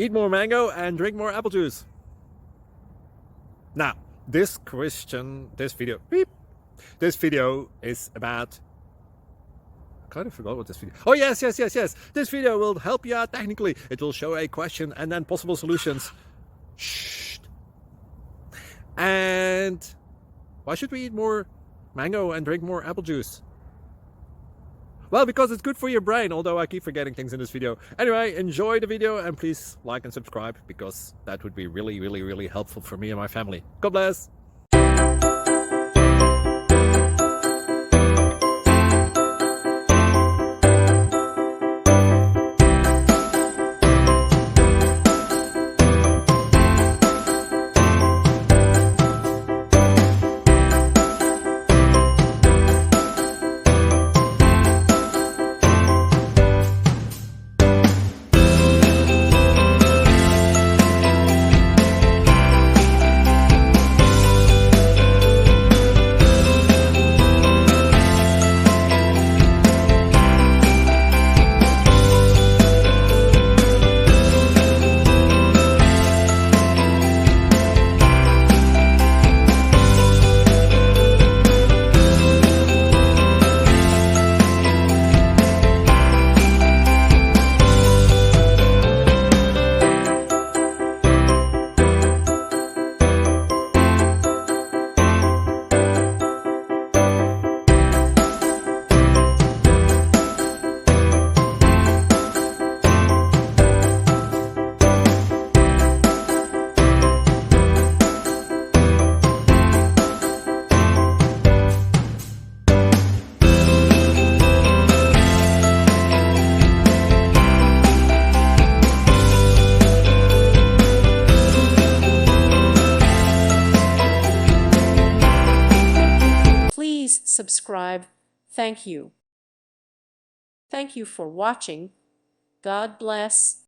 Eat more mango and drink more apple juice. Now, this video is about... I kind of forgot what this video... Oh, yes. This video will help you out technically. It will show a question and then possible solutions. Shh. And why should we eat more mango and drink more apple juice? Well, because it's good for your brain, although I keep forgetting things in this video. Anyway, enjoy the video and please like and subscribe, because that would be really helpful for me and my family. God bless! Please subscribe. Thank you. Thank you for watching. God bless.